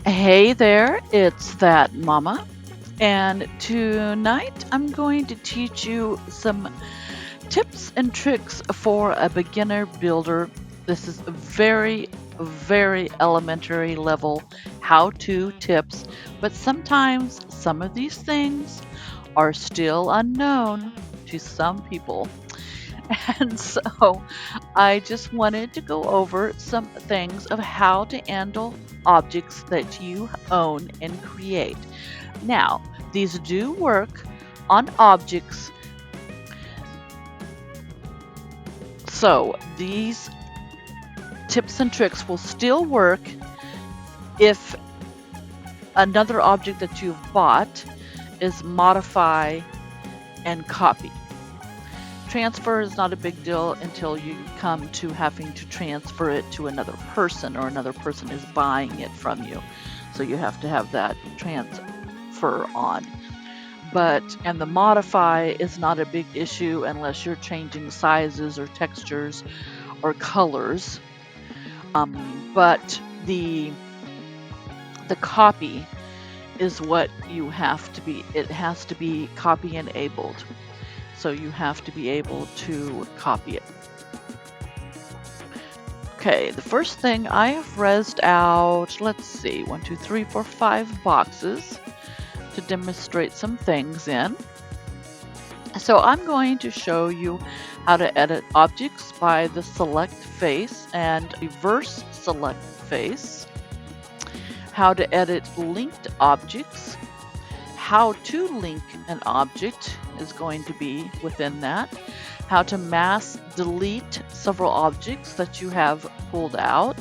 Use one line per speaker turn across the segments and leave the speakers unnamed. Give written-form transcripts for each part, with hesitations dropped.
Hey there, it's that mama, and tonight I'm going to teach you some tips and tricks for a beginner builder. This is very elementary level how-to tips, but sometimes some of these things are still unknown to some people. And so I just wanted to go over some things of how to handle objects that you own and create. Now, these do work on objects. So these tips and tricks will still work if another object that you've bought is modify and copy. Transfer is not a big deal until you come to having to transfer it to another person or another person is buying it from you. So you have to have that transfer on. And the modify is not a big issue unless you're changing sizes or textures or colors. But the copy is what you have to be. It has to be copy enabled. So you have to be able to copy it. Okay, the first thing I have resed out, let's see, 1, 2, 3, 4, 5 boxes to demonstrate some things in. So I'm going to show you how to edit objects by the select face and reverse select face, how to edit linked objects, how to link an object is going to be within that, how to mass delete several objects that you have pulled out,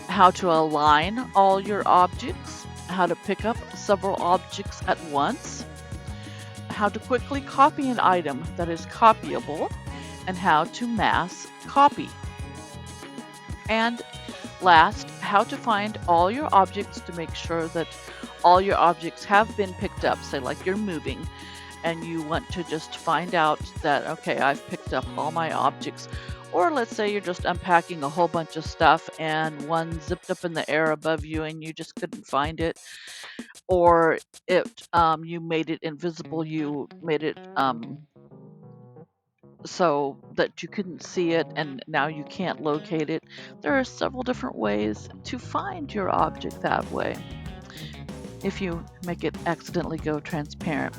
how to align all your objects, how to pick up several objects at once, how to quickly copy an item that is copyable, and how to mass copy. And last, how to find all your objects to make sure that all your objects have been picked up. Say like you're moving and you want to just find out that, okay, I've picked up all my objects. Or let's say you're just unpacking a whole bunch of stuff and one zipped up in the air above you and you just couldn't find it. Or you made it invisible, you made it so that you couldn't see it and now you can't locate it. There are several different ways to find your object that way if you make it accidentally go transparent.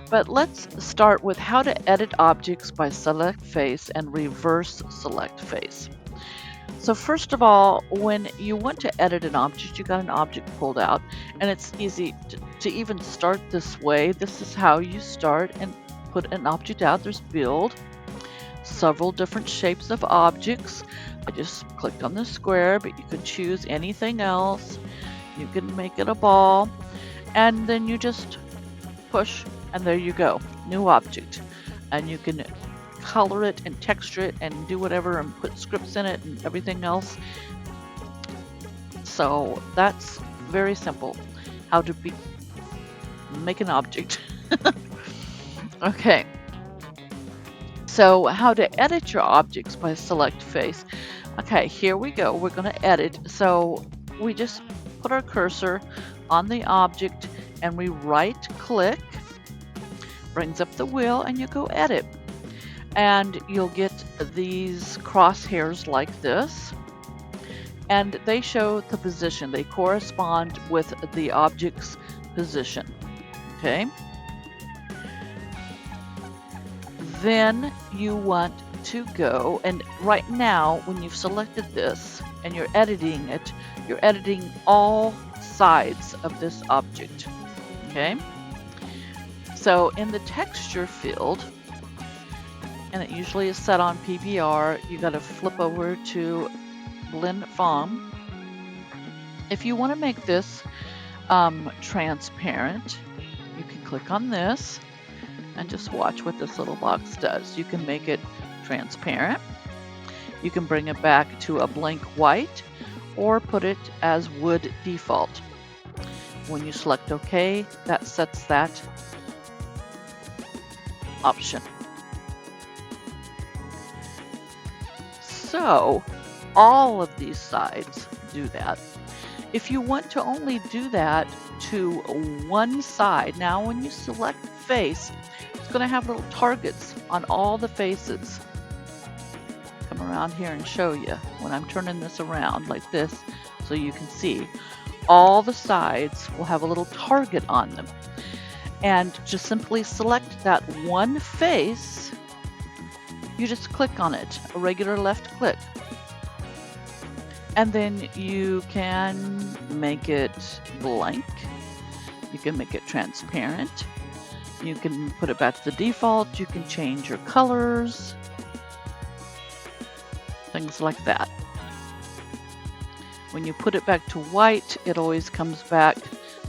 But let's start with how to edit objects by select face and reverse select face. So first of all, when you want to edit an object, you got an object pulled out, and it's easy to even start this way. This is how you start and put an object out. There's build, several different shapes of objects. I just clicked on the square, but you could choose anything else. You can make it a ball, and then you just push, and there you go, new object. And you can color it and texture it and do whatever and put scripts in it and everything else. So that's very simple, how to make an object. Okay, so how to edit your objects by select face. Okay, here we go, we're going to edit. So we just put our cursor on the object and we right click, brings up the wheel, and you go edit. And you'll get these crosshairs like this, and they show the position. They correspond with the object's position. Okay. Then you want to go, and right now when you've selected this and you're editing it, you're editing all sides of this object. Okay, so in the texture field, and it usually is set on PBR, you got to flip over to blend form. If you want to make this transparent, you can click on this and just watch what this little box does. You can make it transparent. You can bring it back to a blank white or put it as wood default. When you select OK, that sets that option. So all of these sides do that. If you want to only do that to one side, now when you select face, it's going to have little targets on all the faces. Come around here and show you when I'm turning this around like this so you can see. All the sides will have a little target on them. And just simply select that one face. You just click on it, a regular left click. And then you can make it blank. You can make it transparent. You can put it back to the default. You can change your colors. Things like that. When you put it back to white, it always comes back.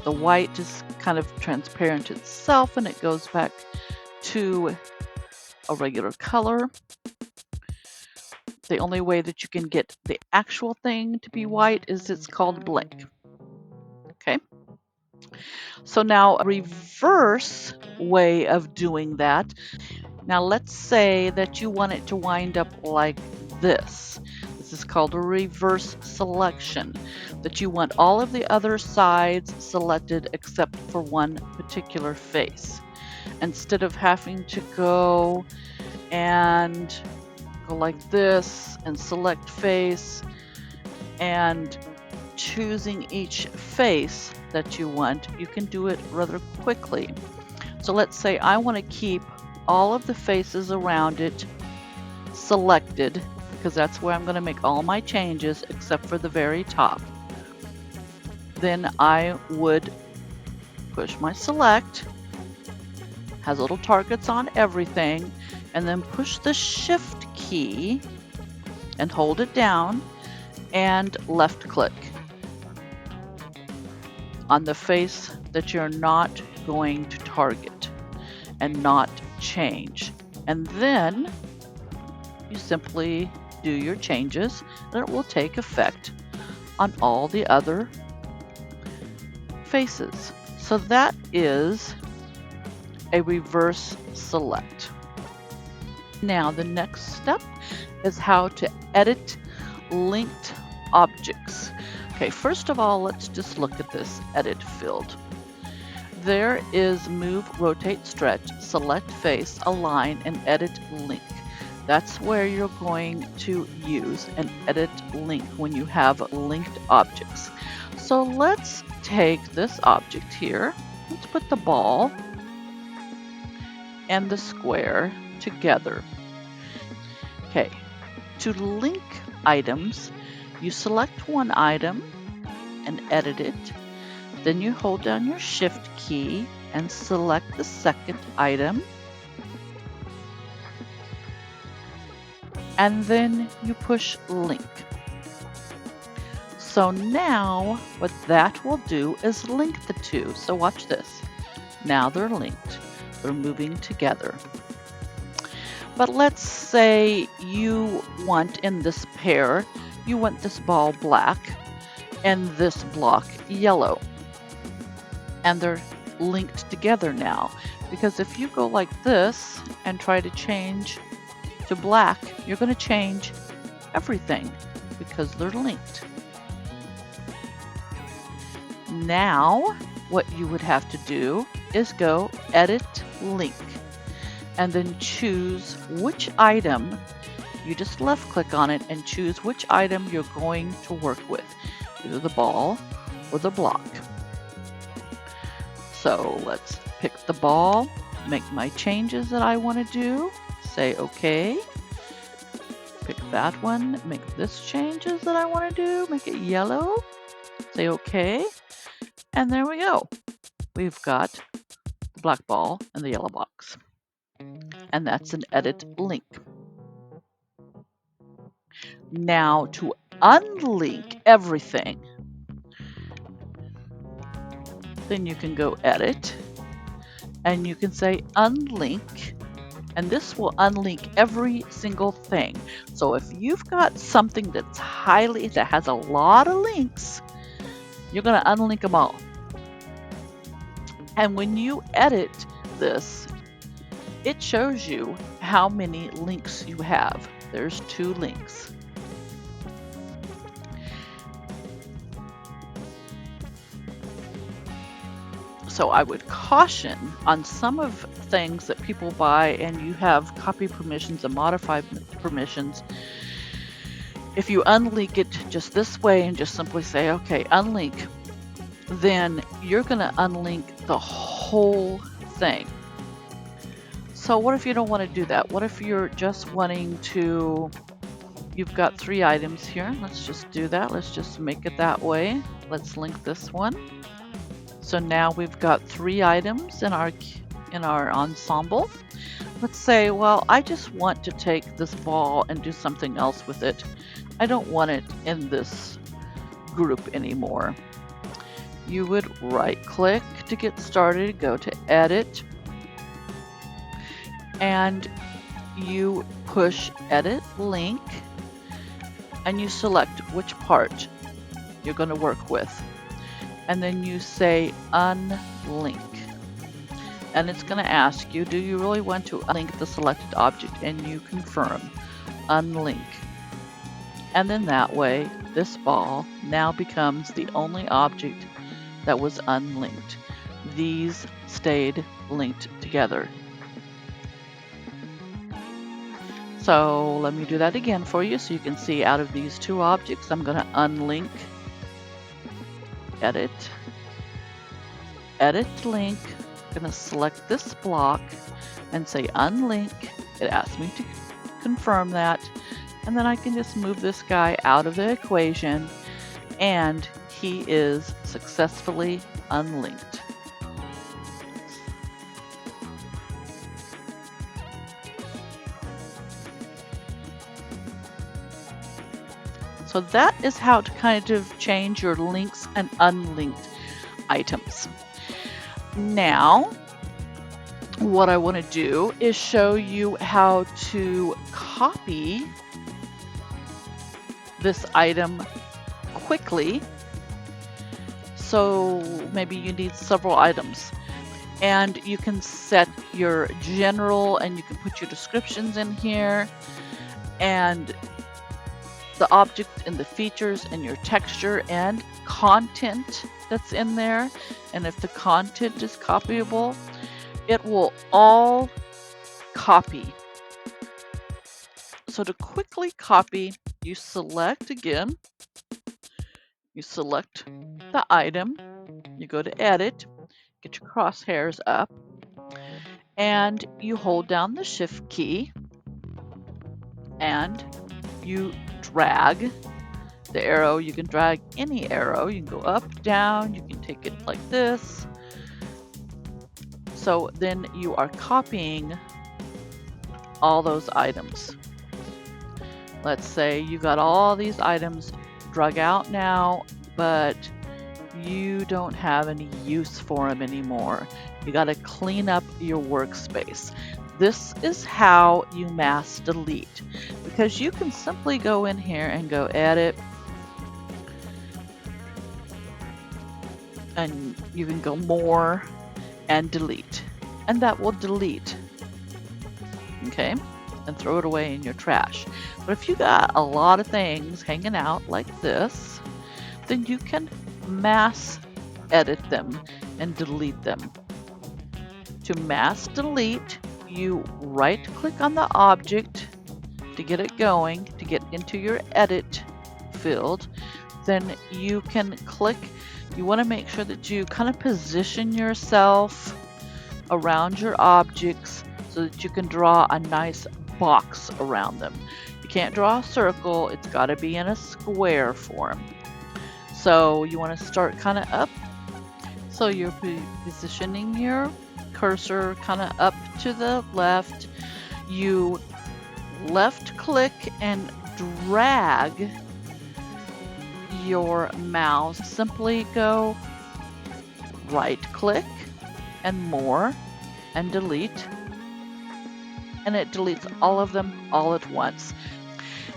The white is kind of transparent itself and it goes back to a regular color. The only way that you can get the actual thing to be white is it's called blank. Okay. So now a reverse way of doing that. Now let's say that you want it to wind up like this. This is called a reverse selection. That you want all of the other sides selected except for one particular face. Instead of having to go and go like this and select face and choosing each face that you want, you can do it rather quickly. So let's say I want to keep all of the faces around it selected because that's where I'm going to make all my changes except for the very top. Then I would push my select, has little targets on everything, and then push the shift key and hold it down and left click on the face that you're not going to target and not change. And then you simply do your changes and it will take effect on all the other faces. So that is a reverse select. Now the next step is how to edit linked objects. Okay, first of all, let's just look at this edit field. There is move, rotate, stretch, select face, align, and edit link. That's where you're going to use an edit link when you have linked objects. So let's take this object here. Let's put the ball and the square together. Okay, to link items, you select one item and edit it. Then you hold down your shift key and select the second item. And then you push link. So now what that will do is link the two. So watch this. Now they're linked. They're moving together. But let's say you want in this pair, you want this ball black and this block yellow. And they're linked together now. Because if you go like this and try to change to black, you're going to change everything because they're linked. Now, what you would have to do is go edit link and then choose which item. You just left click on it and choose which item you're going to work with, either the ball or the block. So let's pick the ball, make my changes that I want to do, say OK. Pick that one, make this changes that I want to do, make it yellow, say OK, and there we go. We've got the black ball and the yellow box. And that's an edit link. Now to unlink everything, then you can go edit and you can say unlink, and this will unlink every single thing. So if you've got something that has a lot of links, you're going to unlink them all. And when you edit this, it shows you how many links you have. There's 2 links. So I would caution on some of things that people buy and you have copy permissions and modify permissions. If you unlink it just this way and just simply say, okay, unlink, then you're going to unlink the whole thing. So what if you don't want to do that? What if you're just wanting to, you've got 3 items here. Let's just do that. Let's just make it that way. Let's link this one. So now we've got 3 items in our ensemble. Let's say, well, I just want to take this ball and do something else with it. I don't want it in this group anymore. You would right click to get started, go to edit, and you push edit link and you select which part you're going to work with. And then you say unlink. And it's going to ask you, do you really want to unlink the selected object? And you confirm, unlink. And then that way, this ball now becomes the only object that was unlinked. These stayed linked together. So let me do that again for you so you can see out of these 2 objects, I'm going to unlink, edit, edit link. I'm going to select this block and say unlink. It asks me to confirm that, and then I can just move this guy out of the equation and he is successfully unlinked. So that is how to kind of change your links and unlinked items. Now, what I want to do is show you how to copy this item quickly. So maybe you need several items. And you can set your general and you can put your descriptions in here. And the object and the features and your texture and content that's in there. And if the content is copyable, it will all copy. So to quickly copy, you select again, you select the item, you go to edit, get your crosshairs up, and you hold down the shift key and you drag the arrow. You can drag any arrow. You can go up, down, you can take it like this. So then you are copying all those items. Let's say you got all these items drug out now, but you don't have any use for them anymore. You got to clean up your workspace. This is how you mass delete, because you can simply go in here and go edit, and you can go more and delete, and that will delete, okay, and throw it away in your trash. But if you got a lot of things hanging out like this, then you can mass edit them and delete them. To mass delete, you right click on the object to get it going, to get into your edit field. Then you can click, you want to make sure that you kind of position yourself around your objects so that you can draw a nice box around them. You can't draw a circle, it's got to be in a square form. So you want to start kind of up. So you're positioning your cursor kind of up to the left. You left click and drag your mouse. Simply go right click and more and delete. And it deletes all of them all at once.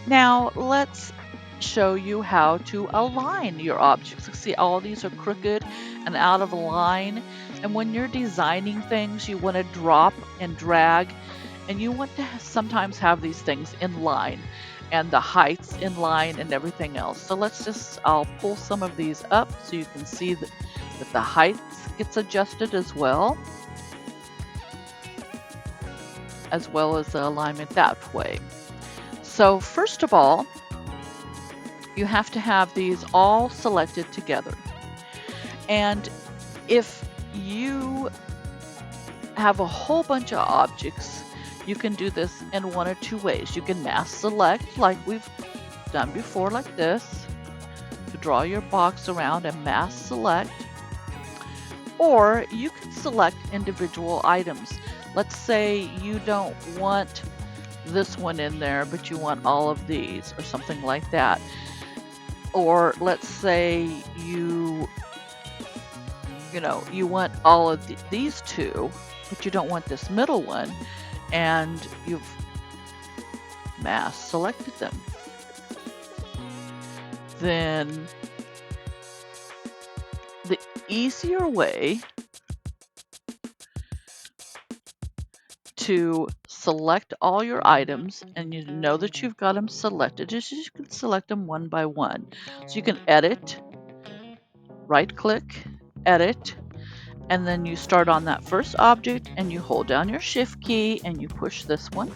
Now let's show you how to align your objects. See, all these are crooked and out of line. And when you're designing things, you want to drop and drag, and you want to sometimes have these things in line and the heights in line and everything else. So I'll pull some of these up so you can see that the height gets adjusted as well as the alignment that way. So first of all, you have to have these all selected together. And if you have a whole bunch of objects, you can do this in one or two ways. You can mass select like we've done before, like this, to draw your box around and mass select. Or you can select individual items. Let's say you don't want this one in there, but you want all of these or something like that. Or let's say you want all of these two, but you don't want this middle one, and you've mass selected them. Then the easier way to select all your items, and you know that you've got them selected, is you can select them one by one. So you can edit, right click, edit, and then you start on that first object and you hold down your shift key and you push this one,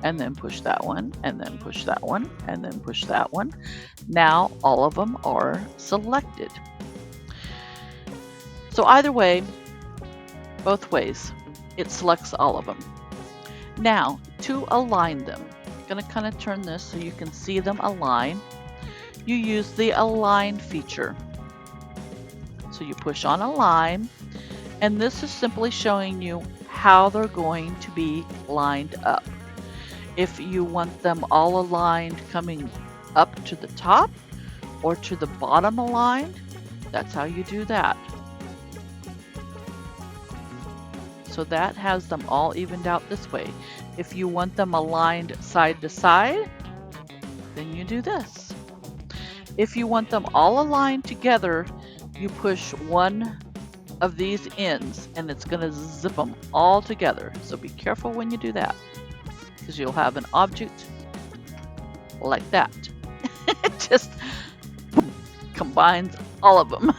and then push that one, and then push that one, and then push that one. Now all of them are selected. So either way, both ways, it selects all of them. Now, to align them, I'm going to kind of turn this so you can see them align. You use the align feature. So you push on align, and this is simply showing you how they're going to be lined up. If you want them all aligned coming up to the top or to the bottom aligned, that's how you do that. So that has them all evened out this way. If you want them aligned side to side, then you do this. If you want them all aligned together, you push one of these ends and it's going to zip them all together. So be careful when you do that, because you'll have an object like that. It just combines all of them.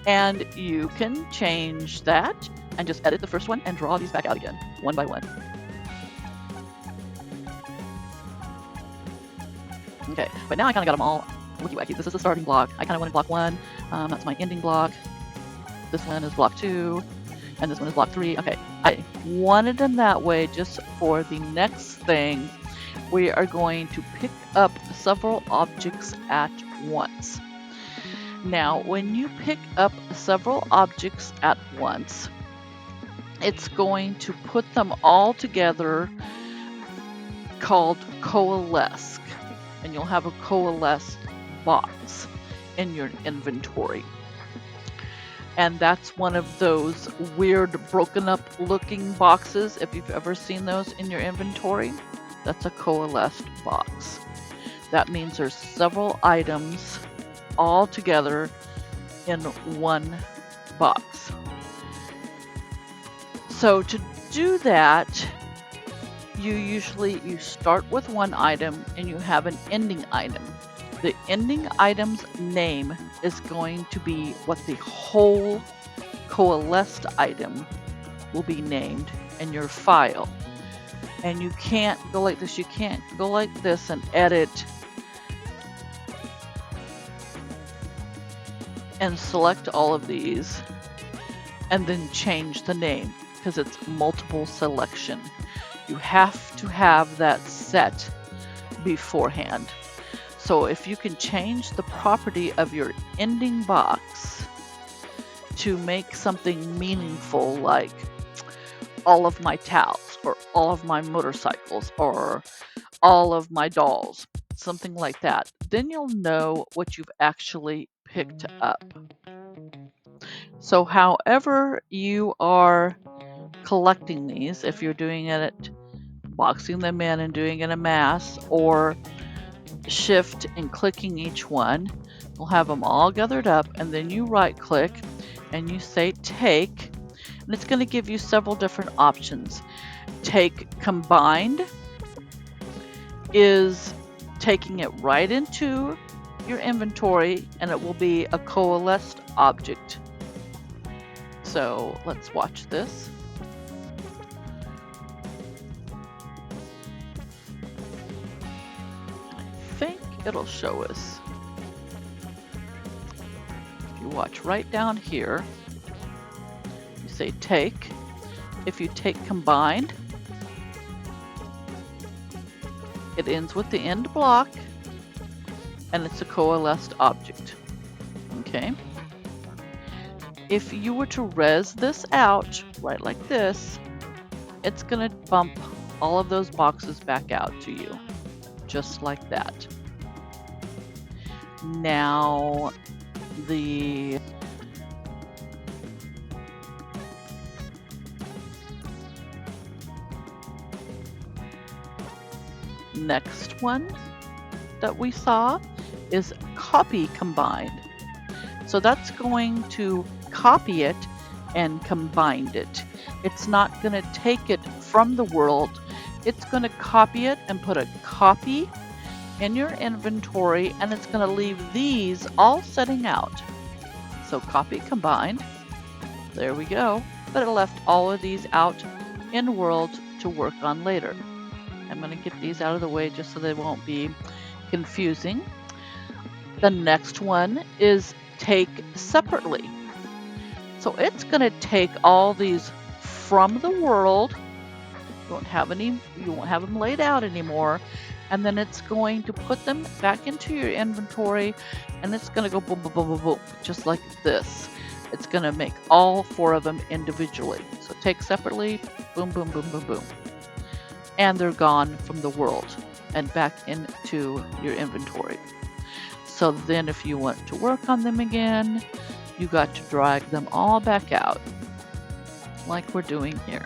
And you can change that and just edit the first one and draw these back out again, one by one. Okay, but now I kind of got them all wiki-wacky. This is the starting block. I kind of wanted block 1. That's my ending block. This one is block 2. And this one is block 3. Okay, I wanted them that way just for the next thing. We are going to pick up several objects at once. Now, when you pick up several objects at once, it's going to put them all together, called coalesce. And you'll have a coalesced box in your inventory. And that's one of those weird broken up looking boxes. If you've ever seen those in your inventory, that's a coalesced box. That means there's several items all together in one box. So to do that, you start with one item and you have an ending item. The ending item's name is going to be what the whole coalesced item will be named in your file. And you can't go like this. You can't go like this and edit and select all of these and then change the name, because it's multiple selection. You have to have that set beforehand. So if you can change the property of your ending box to make something meaningful, like all of my towels or all of my motorcycles or all of my dolls, something like that, then you'll know what you've actually picked up. So however you are collecting these, if you're doing it, boxing them in and doing it en masse, or shift and clicking each one, you'll have them all gathered up, and then you right click and you say take, and it's going to give you several different options. Take combined is taking it right into your inventory, and it will be a coalesced object. So let's watch this. I think it'll show us. If you watch right down here, you say take. If you take combined, it ends with the end block, and it's a coalesced object. Okay. If you were to res this out, right like this, it's going to bump all of those boxes back out to you, just like that. Now, the next one that we saw is copy combined. So that's going to copy it and combine it. It's not going to take it from the world. It's going to copy it and put a copy in your inventory, and it's going to leave these all setting out. So copy combined. There we go. But it left all of these out in world to work on later. I'm going to get these out of the way just so they won't be confusing. The next one is take separately. So it's going to take all these from the world. You won't have them laid out anymore, and then it's going to put them back into your inventory, and it's going to go boom, boom, boom, boom, boom, just like this. It's going to make all 4 of them individually. So take separately, boom, boom, boom, boom, boom, and they're gone from the world and back into your inventory. So then if you want to work on them again, you got to drag them all back out, like we're doing here.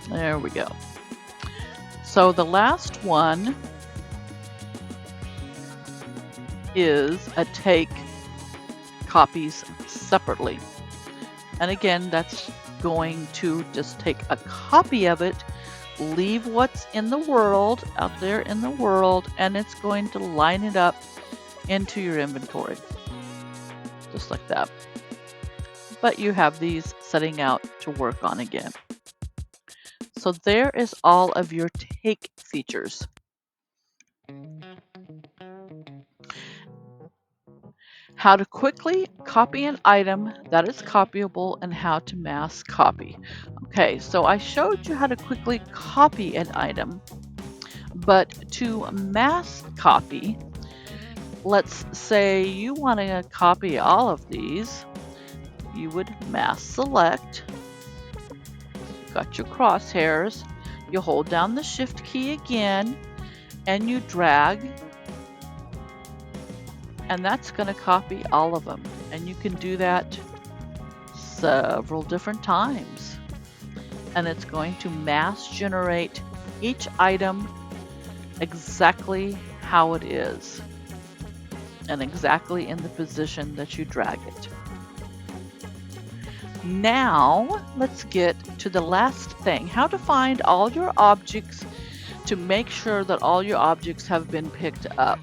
There we go. So the last one is a take copies separately. And again, that's going to just take a copy of it, leave what's in the world, out there in the world, and it's going to line it up into your inventory. Just like that. But you have these setting out to work on again. So there is all of your take features. How to quickly copy an item that is copyable and how to mass copy. Okay, so I showed you how to quickly copy an item, but to mass copy, let's say you want to copy all of these, you would mass select. Got your crosshairs, you hold down the shift key again, and you drag, and that's going to copy all of them. And you can do that several different times. And it's going to mass generate each item exactly how it is and exactly in the position that you drag it. Now, let's get to the last thing, how to find all your objects to make sure that all your objects have been picked up.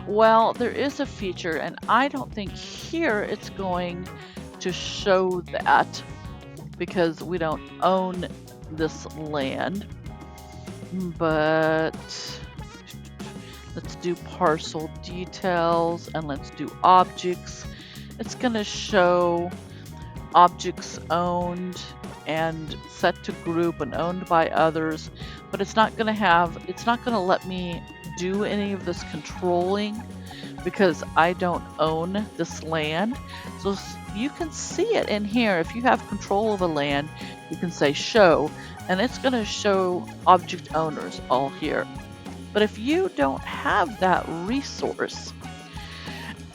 Well, there is a feature, and I don't think here it's going to show that because we don't own this land. but let's do parcel details and let's do objects. It's going to show objects owned and set to group and owned by others, but it's not going to let me do any of this controlling because I don't own this land. So you can see it in here. If you have control of a land, you can say show, and it's going to show object owners all here. But if you don't have that resource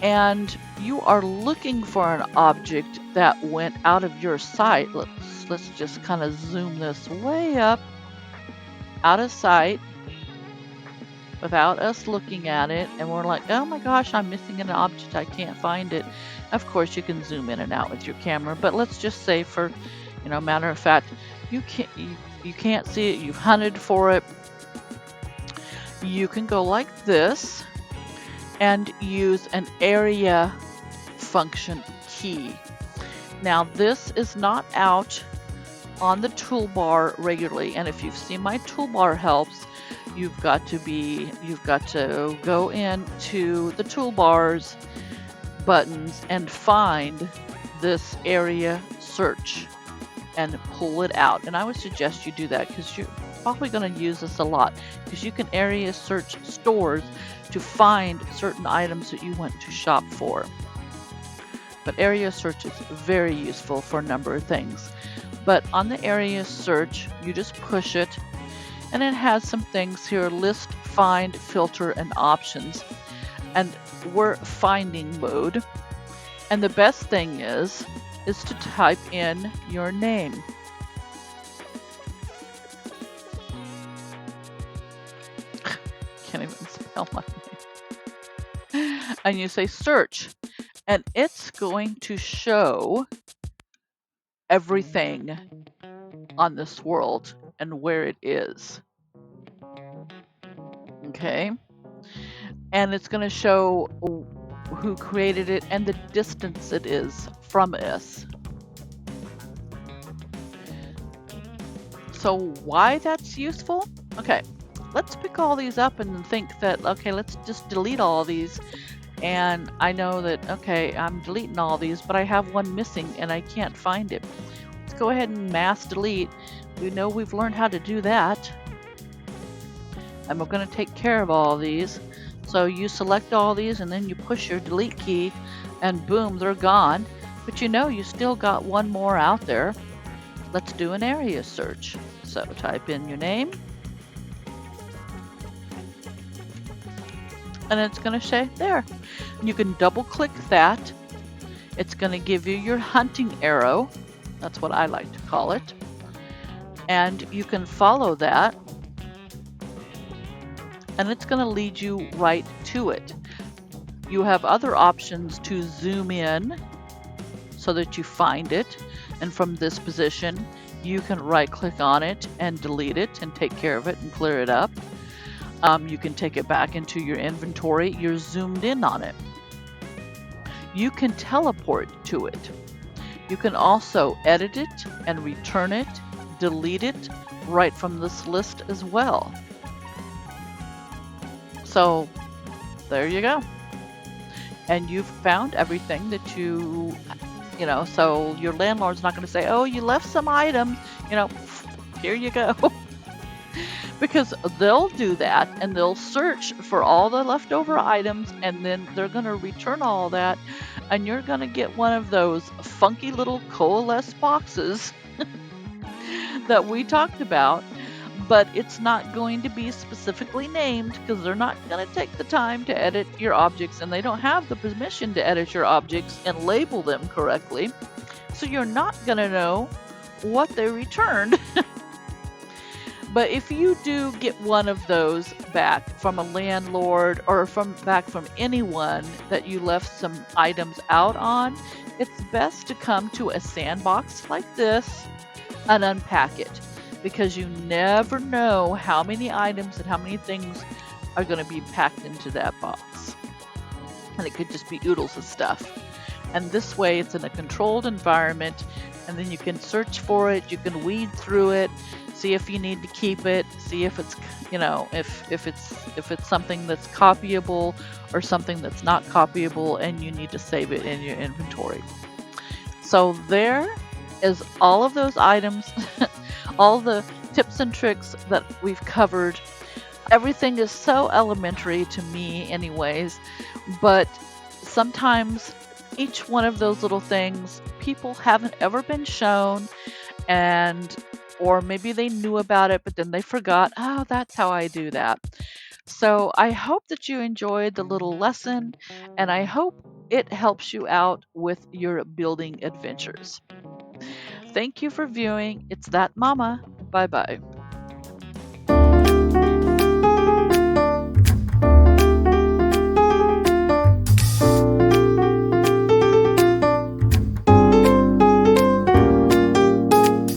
and you are looking for an object that went out of your sight, let's just kind of zoom this way up, out of sight, without us looking at it, and we're like, oh my gosh, I'm missing an object, I can't find it. Of course you can zoom in and out with your camera, but let's just say for, matter of fact, you can't see it, you've hunted for it. You can go like this and use an area function key. Now this is not out on the toolbar regularly, and if you've seen my toolbar helps, you've got to go into the toolbars buttons and find this area search and pull it out. And I would suggest you do that because you're probably going to use this a lot, because you can area search stores to find certain items that you went to shop for. But area search is very useful for a number of things. But on the area search, you just push it, and it has some things here: list, find, filter, and options. And we're finding mode. And the best thing is to type in your name. Can't even spell my name. And you say search, and it's going to show everything on this world and where it is. Okay, and it's going to show who created it and the distance it is from us. So why that's useful? Okay, let's pick all these up and think that, okay, let's just delete all these. And I know that, okay, I'm deleting all these, but I have one missing and I can't find it. Let's go ahead and mass delete. We know we've learned how to do that. And we're going to take care of all these. So you select all these and then you push your delete key and boom, they're gone. But you still got one more out there. Let's do an area search. So type in your name. And it's going to say there. You can double click that. It's going to give you your hunting arrow. That's what I like to call it. And you can follow that. And it's going to lead you right to it. You have other options to zoom in so that you find it. And from this position, you can right click on it and delete it and take care of it and clear it up. You can take it back into your inventory. You're zoomed in on it. You can teleport to it. You can also edit it and return it, delete it right from this list as well. So there you go. And you've found everything that so your landlord's not going to say, oh, you left some items, here you go. Because they'll do that and they'll search for all the leftover items and then they're going to return all that, and you're going to get one of those funky little coalesce boxes that we talked about, but it's not going to be specifically named because they're not going to take the time to edit your objects, and they don't have the permission to edit your objects and label them correctly. So you're not going to know what they returned. But if you do get one of those back from a landlord or back from anyone that you left some items out on, it's best to come to a sandbox like this and unpack it, because you never know how many items and how many things are going to be packed into that box. And it could just be oodles of stuff. And this way it's in a controlled environment, and then you can search for it, you can weed through it. see if you need to keep it, see if it's, if it's something that's copyable or something that's not copyable and you need to save it in your inventory. So there is all of those items, all the tips and tricks that we've covered. Everything is so elementary to me anyways, but sometimes each one of those little things people haven't ever been shown, and or maybe they knew about it but then they forgot, oh, that's how I do that. So I hope that you enjoyed the little lesson, and I hope it helps you out with your building adventures. Thank you for viewing. It's that mama. Bye bye.